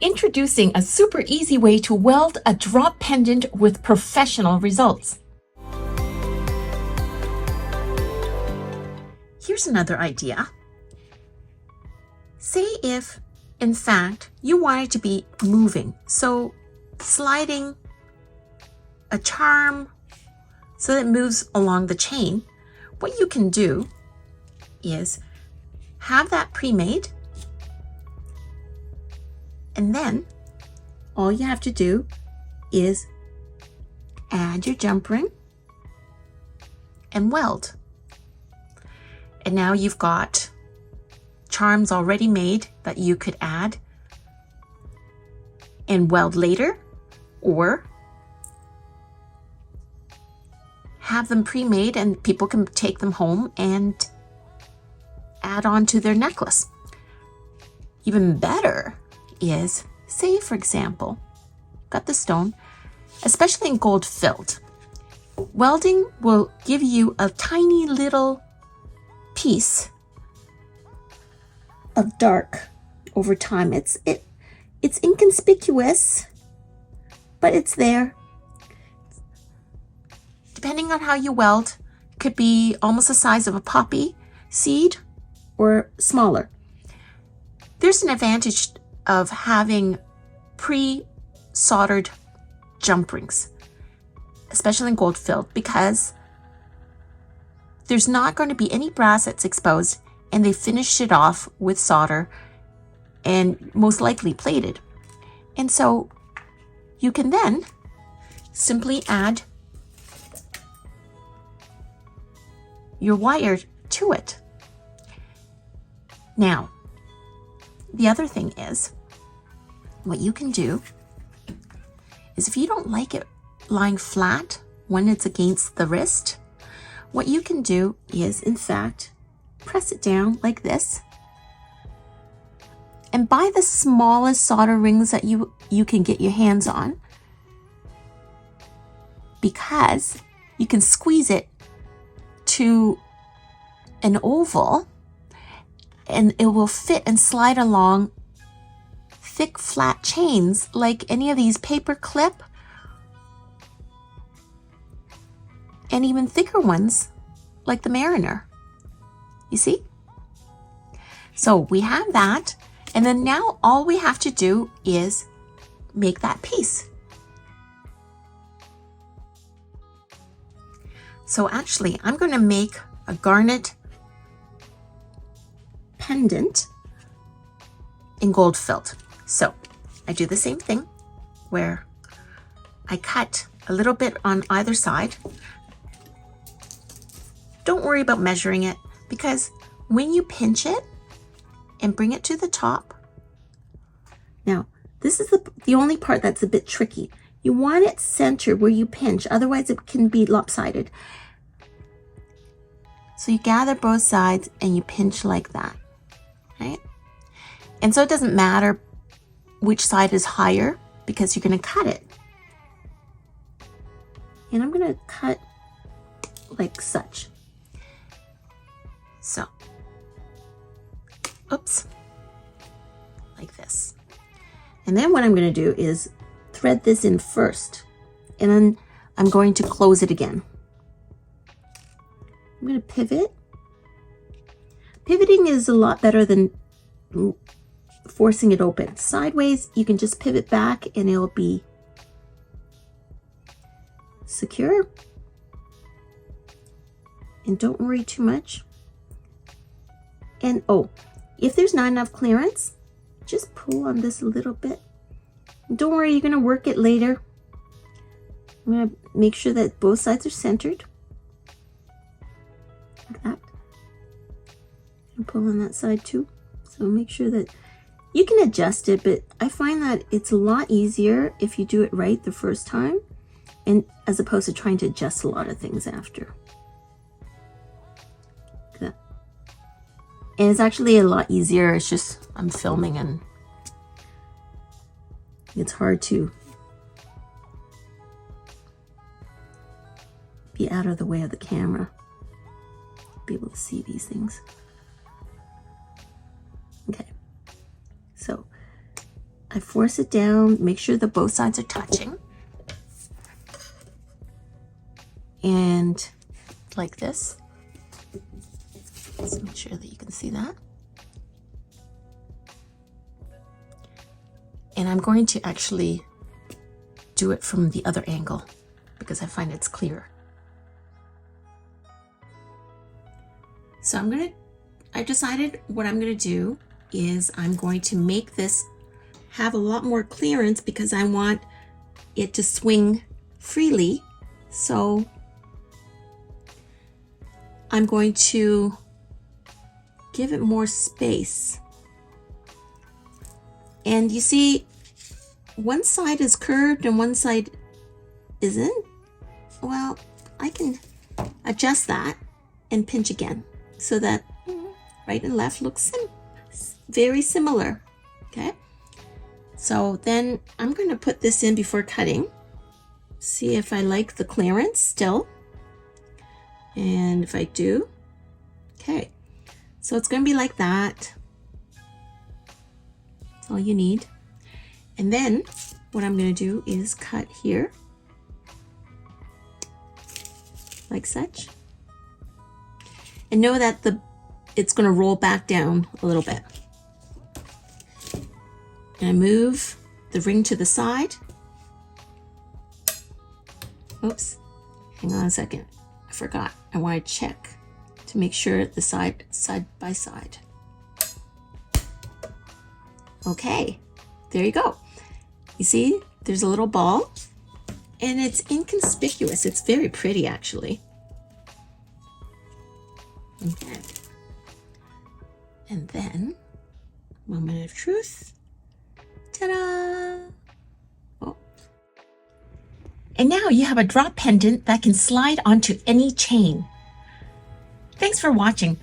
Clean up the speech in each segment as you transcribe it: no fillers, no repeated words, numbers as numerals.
Introducing a super easy way to weld a drop pendant with professional results. Here's another idea. Say if, in fact, you want it to be moving, so sliding a charm so that it moves along the chain, what you can do is have that pre-made, and then all you have to do is add your jump ring and weld. And now you've got charms already made that you could add and weld later, or have them pre-made and people can take them home and add on to their necklace. Even better is, say for example, got the stone, especially in gold filled. Welding will give you a tiny little piece of dark over time. It's inconspicuous, but it's there. Depending on how you weld, it could be almost the size of a poppy seed or smaller. There's an advantage of having pre-soldered jump rings, especially in gold filled, because there's not going to be any bracelets exposed, and they finished it off with solder and most likely plated. And so you can then simply add your wire to it. Now, the other thing is, what you can do is, if you don't like it lying flat when it's against the wrist, what you can do is, in fact, press it down like this and buy the smallest solder rings that you can get your hands on, because you can squeeze it to an oval and it will fit and slide along thick flat chains like any of these paper clip, and even thicker ones like the Mariner. You see? So we have that, and then now all we have to do is make that piece. So actually, I'm going to make a garnet pendant in gold filled. So I do the same thing where I cut a little bit on either side. Don't worry about measuring it, because when you pinch it and bring it to the top, now this is the only part that's a bit tricky. You want it centered where you pinch, otherwise it can be lopsided. So you gather both sides and you pinch like that, right? And so it doesn't matter which side is higher, because you're going to cut it. And I'm going to cut like such. So, oops, like this. And then what I'm going to do is thread this in first, and then I'm going to close it again. I'm going to pivot. Pivoting is a lot better than forcing it open. Sideways, you can just pivot back and it'll be secure. And don't worry too much. And oh, if there's not enough clearance, just pull on this a little bit. Don't worry, you're going to work it later. I'm going to make sure that both sides are centered. Like that. And pull on that side too. So make sure that you can adjust it, but I find that it's a lot easier if you do it right the first time, and as opposed to trying to adjust a lot of things after. Like that. And it's actually a lot easier. It's just I'm filming and it's hard to be out of the way of the camera, be able to see these things. Okay, so I force it down, make sure that both sides are touching. And like this. Let's make sure that you can see that. And I'm going to actually do it from the other angle because I find it's clearer. So I decided what I'm going to do is I'm going to make this have a lot more clearance because I want it to swing freely. So I'm going to give it more space. And you see, one side is curved and one side isn't. Well, I can adjust that and pinch again so that right and left looks very similar. Okay. So then I'm going to put this in before cutting. See if I like the clearance still. And if I do, okay. So it's going to be like that. That's all you need. And then what I'm going to do is cut here, like such. And know that it's going to roll back down a little bit. And I move the ring to the side. Oops, hang on a second. I forgot. I want to check to make sure the side by side. Okay, there you go. You see, there's a little ball and it's inconspicuous. It's very pretty actually. Okay. And then, moment of truth. Ta-da! Oh. And now you have a drop pendant that can slide onto any chain. Thanks for watching.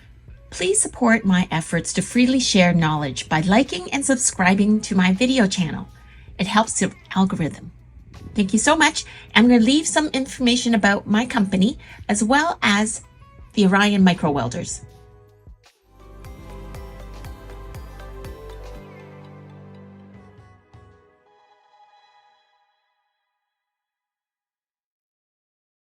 Please support my efforts to freely share knowledge by liking and subscribing to my video channel. It helps the algorithm. Thank you so much. I'm going to leave some information about my company as well as the Orion Micro Welders.